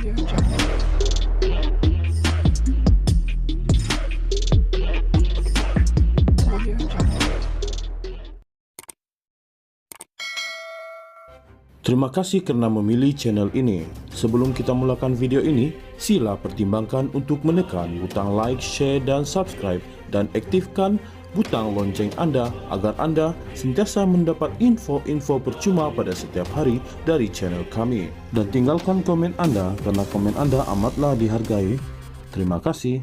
Terima kasih kerana memilih channel ini. Sebelum kita mulakan video ini, sila pertimbangkan untuk menekan butang like, share dan subscribe dan aktifkan butang lonceng anda agar anda sentiasa mendapat info-info percuma pada setiap hari dari channel kami. Dan tinggalkan komen anda kerana komen anda amatlah dihargai. Terima kasih.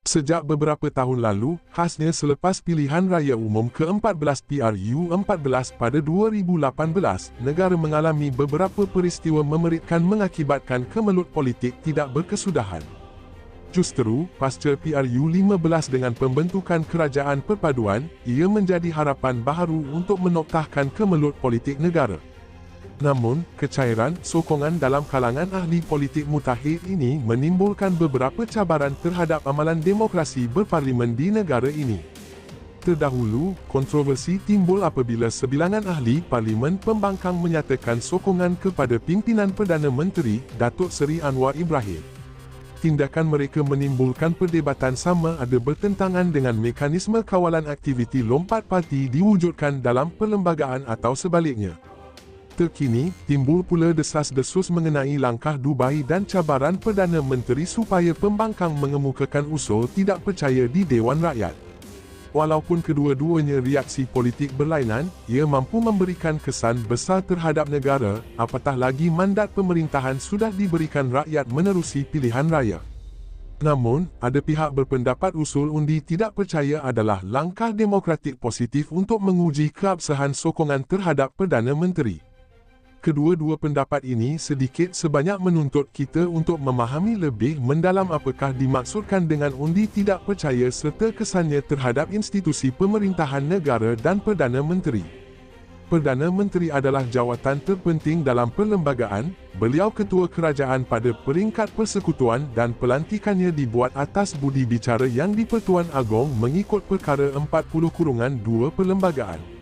Sejak beberapa tahun lalu, khasnya selepas pilihan raya umum ke-14 PRU14 pada 2018, negara mengalami beberapa peristiwa memeritkan mengakibatkan kemelut politik tidak berkesudahan. Justru, pasca PRU15 dengan pembentukan kerajaan perpaduan, ia menjadi harapan baharu untuk menoktahkan kemelut politik negara. Namun, kecairan sokongan dalam kalangan ahli politik mutakhir ini menimbulkan beberapa cabaran terhadap amalan demokrasi berparlimen di negara ini. Terdahulu, kontroversi timbul apabila sebilangan ahli parlimen pembangkang menyatakan sokongan kepada pimpinan Perdana Menteri, Datuk Seri Anwar Ibrahim. Tindakan mereka menimbulkan perdebatan sama ada bertentangan dengan mekanisme kawalan aktiviti lompat parti diwujudkan dalam perlembagaan atau sebaliknya. Terkini, timbul pula desas-desus mengenai langkah Dubai dan cabaran Perdana Menteri supaya pembangkang mengemukakan usul tidak percaya di Dewan Rakyat. Walaupun kedua-duanya reaksi politik berlainan, ia mampu memberikan kesan besar terhadap negara, apatah lagi mandat pemerintahan sudah diberikan rakyat menerusi pilihan raya. Namun, ada pihak berpendapat usul undi tidak percaya adalah langkah demokratik positif untuk menguji keabsahan sokongan terhadap Perdana Menteri. Kedua-dua pendapat ini sedikit sebanyak menuntut kita untuk memahami lebih mendalam apakah dimaksudkan dengan undi tidak percaya serta kesannya terhadap institusi pemerintahan negara dan Perdana Menteri. Perdana Menteri adalah jawatan terpenting dalam perlembagaan, beliau ketua kerajaan pada peringkat persekutuan dan pelantikannya dibuat atas budi bicara yang di-Pertuan Agong mengikut Perkara 40-2 Perlembagaan.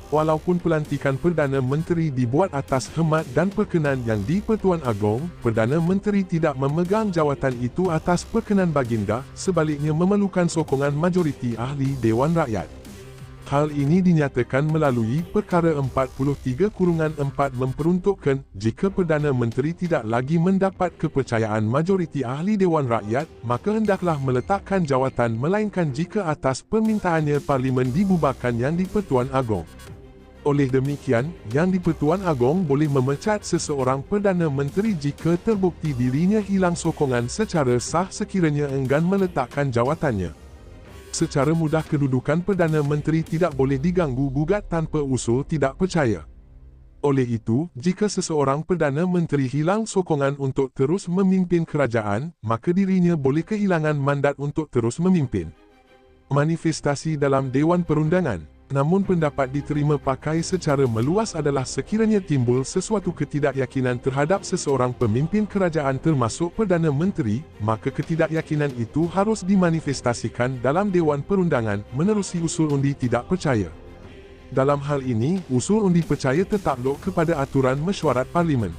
Walaupun pelantikan Perdana Menteri dibuat atas khidmat dan perkenan yang di-Pertuan Agong, Perdana Menteri tidak memegang jawatan itu atas perkenan baginda, sebaliknya memerlukan sokongan majoriti ahli Dewan Rakyat. Hal ini dinyatakan melalui Perkara 43-4 memperuntukkan, jika Perdana Menteri tidak lagi mendapat kepercayaan majoriti ahli Dewan Rakyat, maka hendaklah meletakkan jawatan melainkan jika atas permintaannya Parlimen dibubarkan yang di-Pertuan Agong. Oleh demikian, Yang di-Pertuan Agong boleh memecat seseorang Perdana Menteri jika terbukti dirinya hilang sokongan secara sah sekiranya enggan meletakkan jawatannya. Secara mudah kedudukan Perdana Menteri tidak boleh diganggu-gugat tanpa usul tidak percaya. Oleh itu, jika seseorang Perdana Menteri hilang sokongan untuk terus memimpin kerajaan, maka dirinya boleh kehilangan mandat untuk terus memimpin. Manifestasi dalam Dewan Perundangan. Namun pendapat diterima pakai secara meluas adalah sekiranya timbul sesuatu ketidakyakinan terhadap seseorang pemimpin kerajaan termasuk Perdana Menteri, maka ketidakyakinan itu harus dimanifestasikan dalam Dewan Perundangan menerusi usul undi tidak percaya. Dalam hal ini, usul undi percaya tertakluk kepada aturan mesyuarat Parlimen.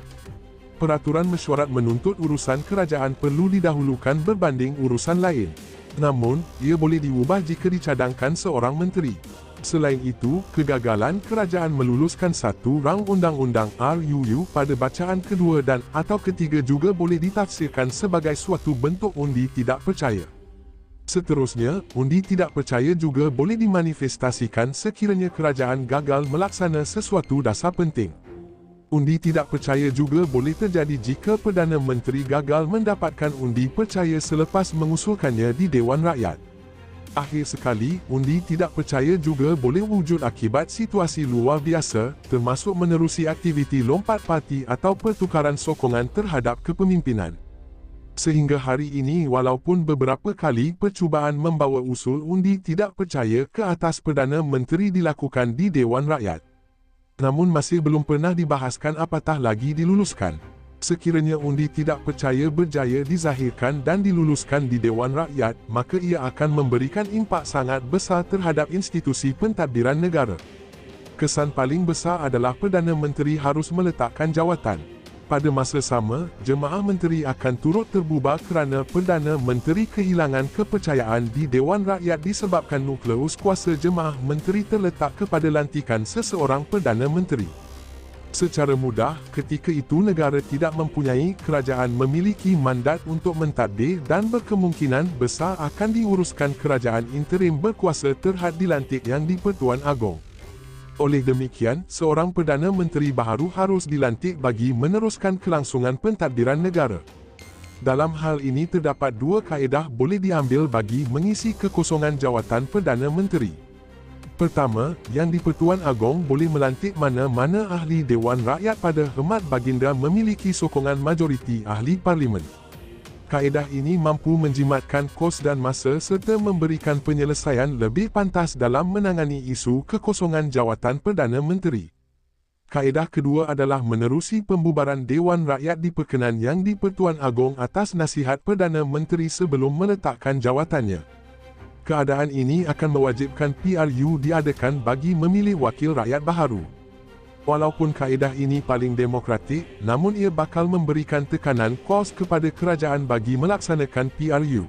Peraturan mesyuarat menuntut urusan kerajaan perlu didahulukan berbanding urusan lain. Namun, ia boleh diubah jika dicadangkan seorang menteri. Selain itu, kegagalan kerajaan meluluskan satu rang undang-undang RUU pada bacaan kedua dan atau ketiga juga boleh ditafsirkan sebagai suatu bentuk undi tidak percaya. Seterusnya, undi tidak percaya juga boleh dimanifestasikan sekiranya kerajaan gagal melaksana sesuatu dasar penting. Undi tidak percaya juga boleh terjadi jika Perdana Menteri gagal mendapatkan undi percaya selepas mengusulkannya di Dewan Rakyat. Akhir sekali, undi tidak percaya juga boleh wujud akibat situasi luar biasa, termasuk menerusi aktiviti lompat parti atau pertukaran sokongan terhadap kepemimpinan. Sehingga hari ini walaupun beberapa kali percubaan membawa usul undi tidak percaya ke atas Perdana Menteri dilakukan di Dewan Rakyat, namun masih belum pernah dibahaskan apatah lagi diluluskan. Sekiranya undi tidak percaya berjaya dizahirkan dan diluluskan di Dewan Rakyat, maka ia akan memberikan impak sangat besar terhadap institusi pentadbiran negara. Kesan paling besar adalah Perdana Menteri harus meletakkan jawatan. Pada masa sama, Jemaah Menteri akan turut terbubar kerana Perdana Menteri kehilangan kepercayaan di Dewan Rakyat disebabkan nukleus kuasa Jemaah Menteri terletak kepada lantikan seseorang Perdana Menteri. Secara mudah, ketika itu negara tidak mempunyai kerajaan memiliki mandat untuk mentadbir dan berkemungkinan besar akan diuruskan kerajaan interim berkuasa terhad dilantik yang di-Pertuan Agong. Oleh demikian, seorang Perdana Menteri baharu harus dilantik bagi meneruskan kelangsungan pentadbiran negara. Dalam hal ini terdapat dua kaedah boleh diambil bagi mengisi kekosongan jawatan Perdana Menteri. Pertama, yang di-Pertuan Agong boleh melantik mana-mana ahli Dewan Rakyat pada khidmat baginda memiliki sokongan majoriti ahli Parlimen. Kaedah ini mampu menjimatkan kos dan masa serta memberikan penyelesaian lebih pantas dalam menangani isu kekosongan jawatan Perdana Menteri. Kaedah kedua adalah menerusi pembubaran Dewan Rakyat diperkenan yang di-Pertuan Agong atas nasihat Perdana Menteri sebelum meletakkan jawatannya. Keadaan ini akan mewajibkan PRU diadakan bagi memilih wakil rakyat baharu. Walaupun kaedah ini paling demokratik, namun ia bakal memberikan tekanan kos kepada kerajaan bagi melaksanakan PRU.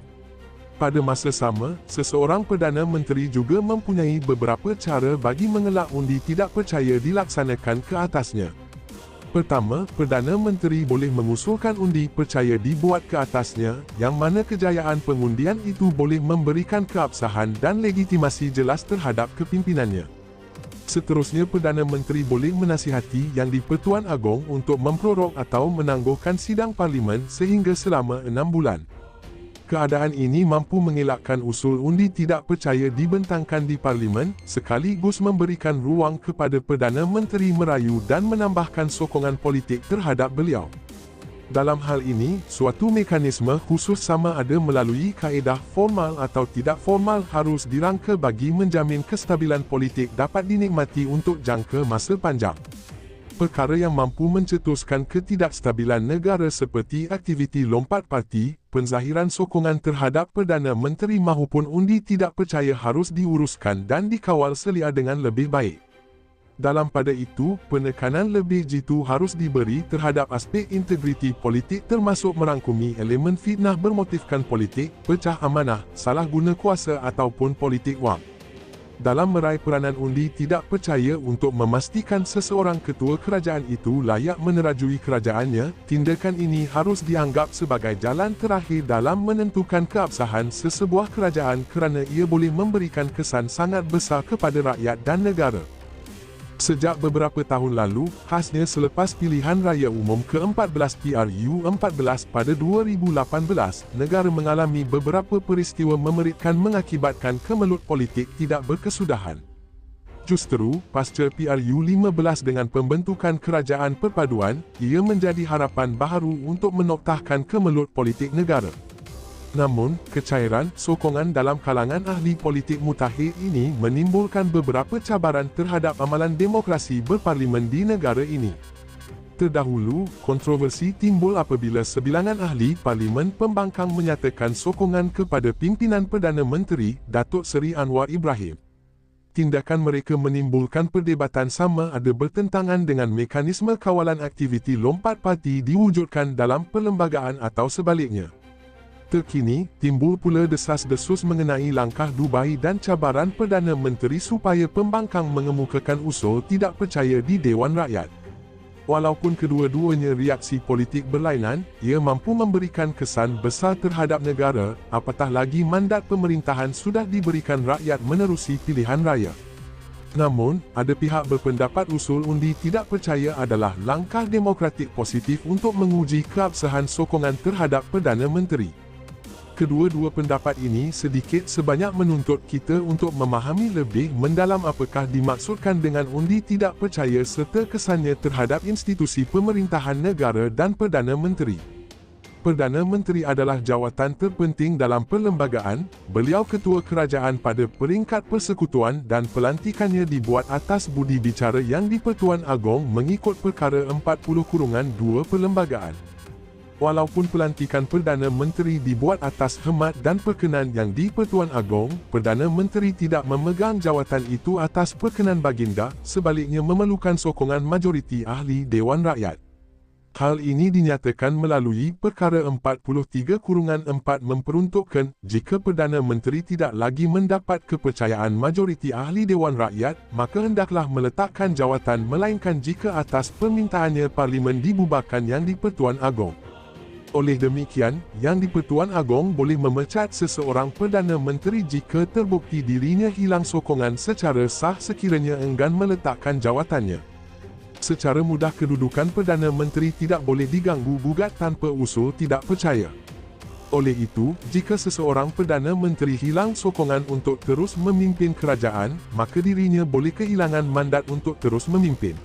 Pada masa sama, seseorang Perdana Menteri juga mempunyai beberapa cara bagi mengelak undi tidak percaya dilaksanakan ke atasnya. Pertama, Perdana Menteri boleh mengusulkan undi percaya dibuat ke atasnya, yang mana kejayaan pengundian itu boleh memberikan keabsahan dan legitimasi jelas terhadap kepimpinannya. Seterusnya, Perdana Menteri boleh menasihati yang di-Pertuan Agong untuk memprorok atau menangguhkan sidang Parlimen sehingga selama 6 bulan. Keadaan ini mampu mengelakkan usul undi tidak percaya dibentangkan di Parlimen, sekaligus memberikan ruang kepada Perdana Menteri merayu dan menambahkan sokongan politik terhadap beliau. Dalam hal ini, suatu mekanisme khusus sama ada melalui kaedah formal atau tidak formal harus dirangka bagi menjamin kestabilan politik dapat dinikmati untuk jangka masa panjang. Perkara yang mampu mencetuskan ketidakstabilan negara seperti aktiviti lompat parti, penzahiran sokongan terhadap Perdana Menteri mahupun undi tidak percaya harus diuruskan dan dikawal selia dengan lebih baik. Dalam pada itu, penekanan lebih jitu harus diberi terhadap aspek integriti politik termasuk merangkumi elemen fitnah bermotifkan politik, pecah amanah, salah guna kuasa ataupun politik wang. Dalam meraih peranan undi tidak percaya untuk memastikan seseorang ketua kerajaan itu layak menerajui kerajaannya, tindakan ini harus dianggap sebagai jalan terakhir dalam menentukan keabsahan sesebuah kerajaan kerana ia boleh memberikan kesan sangat besar kepada rakyat dan negara. Sejak beberapa tahun lalu, khasnya selepas pilihan raya umum ke-14 PRU 14 pada 2018, negara mengalami beberapa peristiwa memeritkan mengakibatkan kemelut politik tidak berkesudahan. Justru, pasca PRU 15 dengan pembentukan kerajaan perpaduan, ia menjadi harapan baharu untuk menoktahkan kemelut politik negara. Namun, kecairan sokongan dalam kalangan ahli politik mutakhir ini menimbulkan beberapa cabaran terhadap amalan demokrasi berparlimen di negara ini. Terdahulu, kontroversi timbul apabila sebilangan ahli Parlimen Pembangkang menyatakan sokongan kepada pimpinan Perdana Menteri, Datuk Seri Anwar Ibrahim. Tindakan mereka menimbulkan perdebatan sama ada bertentangan dengan mekanisme kawalan aktiviti lompat parti diwujudkan dalam perlembagaan atau sebaliknya. Terkini, timbul pula desas-desus mengenai langkah Dubai dan cabaran Perdana Menteri supaya Pembangkang mengemukakan usul tidak percaya di Dewan Rakyat. Walaupun kedua-duanya reaksi politik berlainan, ia mampu memberikan kesan besar terhadap negara, apatah lagi mandat pemerintahan sudah diberikan rakyat menerusi pilihan raya. Namun, ada pihak berpendapat usul undi tidak percaya adalah langkah demokratik positif untuk menguji keabsahan sokongan terhadap Perdana Menteri. Kedua-dua pendapat ini sedikit sebanyak menuntut kita untuk memahami lebih mendalam apakah dimaksudkan dengan undi tidak percaya serta kesannya terhadap institusi pemerintahan negara dan Perdana Menteri. Perdana Menteri adalah jawatan terpenting dalam perlembagaan, beliau ketua kerajaan pada peringkat persekutuan dan pelantikannya dibuat atas budi bicara yang di-Pertuan Agong mengikut perkara 40-2 perlembagaan. Walaupun pelantikan Perdana Menteri dibuat atas khidmat dan perkenan yang di-Pertuan Agong, Perdana Menteri tidak memegang jawatan itu atas perkenan baginda, sebaliknya memerlukan sokongan majoriti ahli Dewan Rakyat. Hal ini dinyatakan melalui Perkara 43/4 memperuntukkan, jika Perdana Menteri tidak lagi mendapat kepercayaan majoriti ahli Dewan Rakyat, maka hendaklah meletakkan jawatan melainkan jika atas permintaannya Parlimen dibubarkan Yang di-Pertuan Agong. Oleh demikian, Yang di-Pertuan Agong boleh memecat seseorang Perdana Menteri jika terbukti dirinya hilang sokongan secara sah sekiranya enggan meletakkan jawatannya. Secara mudah, kedudukan Perdana Menteri tidak boleh diganggu gugat tanpa usul tidak percaya. Oleh itu, jika seseorang Perdana Menteri hilang sokongan untuk terus memimpin kerajaan, maka dirinya boleh kehilangan mandat untuk terus memimpin.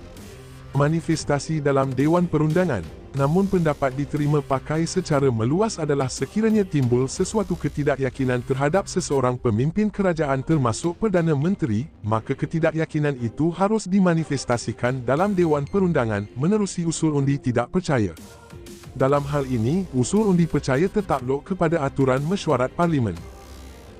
Manifestasi dalam Dewan Perundangan. Namun pendapat diterima pakai secara meluas adalah sekiranya timbul sesuatu ketidakyakinan terhadap seseorang pemimpin kerajaan termasuk Perdana Menteri, maka ketidakyakinan itu harus dimanifestasikan dalam Dewan Perundangan menerusi usul undi tidak percaya. Dalam hal ini, usul undi percaya tertakluk kepada aturan mesyuarat Parlimen.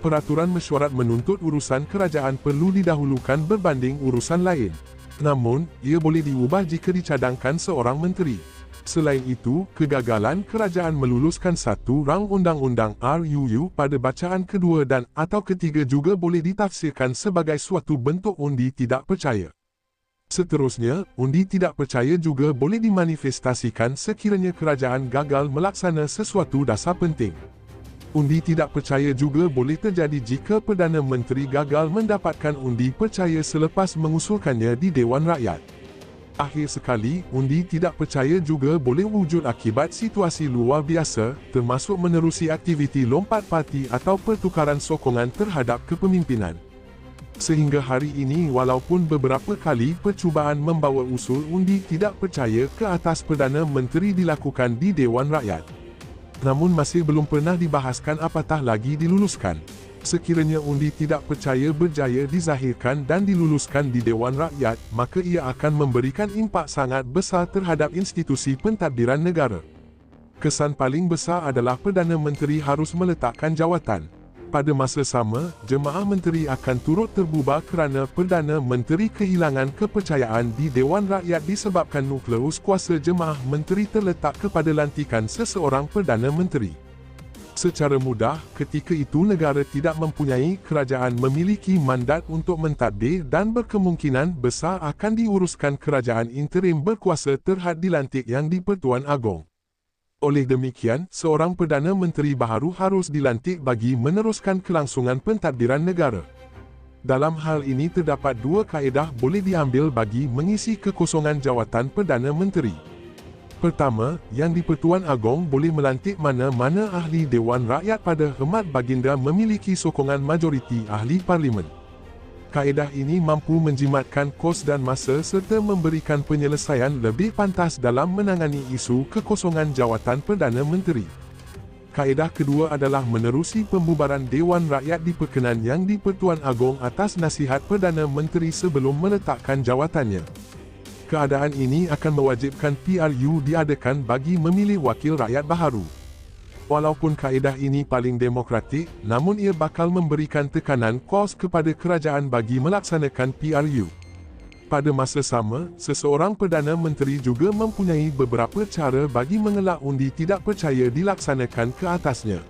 Peraturan mesyuarat menuntut urusan kerajaan perlu didahulukan berbanding urusan lain. Namun, ia boleh diubah jika dicadangkan seorang menteri. Selain itu, kegagalan kerajaan meluluskan satu rang undang-undang RUU pada bacaan kedua dan atau ketiga juga boleh ditafsirkan sebagai suatu bentuk undi tidak percaya. Seterusnya, undi tidak percaya juga boleh dimanifestasikan sekiranya kerajaan gagal melaksana sesuatu dasar penting. Undi tidak percaya juga boleh terjadi jika Perdana Menteri gagal mendapatkan undi percaya selepas mengusulkannya di Dewan Rakyat. Akhir sekali, undi tidak percaya juga boleh wujud akibat situasi luar biasa, termasuk menerusi aktiviti lompat parti atau pertukaran sokongan terhadap kepemimpinan. Sehingga hari ini, walaupun beberapa kali percubaan membawa usul undi tidak percaya ke atas Perdana Menteri dilakukan di Dewan Rakyat, namun masih belum pernah dibahaskan apatah lagi diluluskan. Sekiranya undi tidak percaya berjaya dizahirkan dan diluluskan di Dewan Rakyat, maka ia akan memberikan impak sangat besar terhadap institusi pentadbiran negara. Kesan paling besar adalah Perdana Menteri harus meletakkan jawatan. Pada masa sama, jemaah menteri akan turut terbubar kerana Perdana Menteri kehilangan kepercayaan di Dewan Rakyat disebabkan nukleus kuasa jemaah menteri terletak kepada lantikan seseorang Perdana Menteri. Secara mudah, ketika itu negara tidak mempunyai kerajaan memiliki mandat untuk mentadbir dan berkemungkinan besar akan diuruskan kerajaan interim berkuasa terhad dilantik Yang di-Pertuan Agong. Oleh demikian, seorang Perdana Menteri baharu harus dilantik bagi meneruskan kelangsungan pentadbiran negara. Dalam hal ini terdapat dua kaedah boleh diambil bagi mengisi kekosongan jawatan Perdana Menteri. Pertama, Yang di-Pertuan Agong boleh melantik mana-mana ahli Dewan Rakyat pada khidmat baginda memiliki sokongan majoriti ahli Parlimen. Kaedah ini mampu menjimatkan kos dan masa serta memberikan penyelesaian lebih pantas dalam menangani isu kekosongan jawatan Perdana Menteri. Kaedah kedua adalah menerusi pembubaran Dewan Rakyat diperkenan Yang di-Pertuan Agong atas nasihat Perdana Menteri sebelum meletakkan jawatannya. Keadaan ini akan mewajibkan PRU diadakan bagi memilih wakil rakyat baharu. Walaupun kaedah ini paling demokratik, namun ia bakal memberikan tekanan kos kepada kerajaan bagi melaksanakan PRU. Pada masa sama, seseorang Perdana Menteri juga mempunyai beberapa cara bagi mengelak undi tidak percaya dilaksanakan ke atasnya.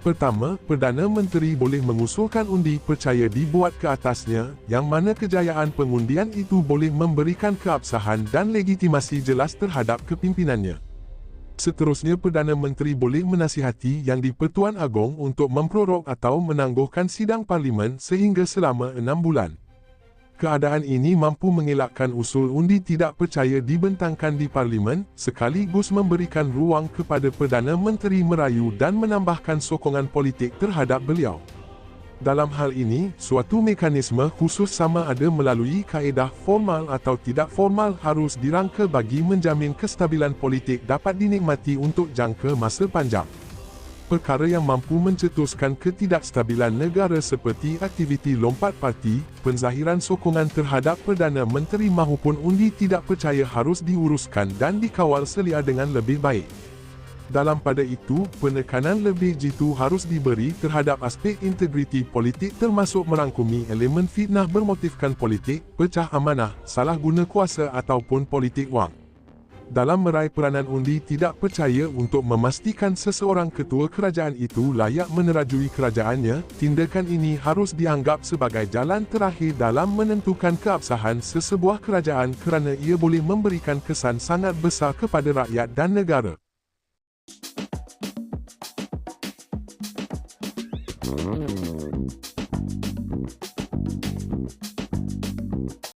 Pertama, Perdana Menteri boleh mengusulkan undi percaya dibuat ke atasnya, yang mana kejayaan pengundian itu boleh memberikan keabsahan dan legitimasi jelas terhadap kepimpinannya. Seterusnya, Perdana Menteri boleh menasihati Yang di-Pertuan Agong untuk memprorok atau menangguhkan sidang Parlimen sehingga selama 6 bulan. Keadaan ini mampu mengelakkan usul undi tidak percaya dibentangkan di Parlimen, sekaligus memberikan ruang kepada Perdana Menteri merayu dan menambahkan sokongan politik terhadap beliau. Dalam hal ini, suatu mekanisme khusus sama ada melalui kaedah formal atau tidak formal harus dirangka bagi menjamin kestabilan politik dapat dinikmati untuk jangka masa panjang. Perkara yang mampu mencetuskan ketidakstabilan negara seperti aktiviti lompat parti, penzahiran sokongan terhadap Perdana Menteri mahupun undi tidak percaya harus diuruskan dan dikawal selia dengan lebih baik. Dalam pada itu, penekanan lebih jitu harus diberi terhadap aspek integriti politik termasuk merangkumi elemen fitnah bermotifkan politik, pecah amanah, salah guna kuasa ataupun politik wang. dalam meraih peranan undi tidak percaya untuk memastikan seseorang ketua kerajaan itu layak menerajui kerajaannya, tindakan ini harus dianggap sebagai jalan terakhir dalam menentukan keabsahan sesebuah kerajaan kerana ia boleh memberikan kesan sangat besar kepada rakyat dan negara.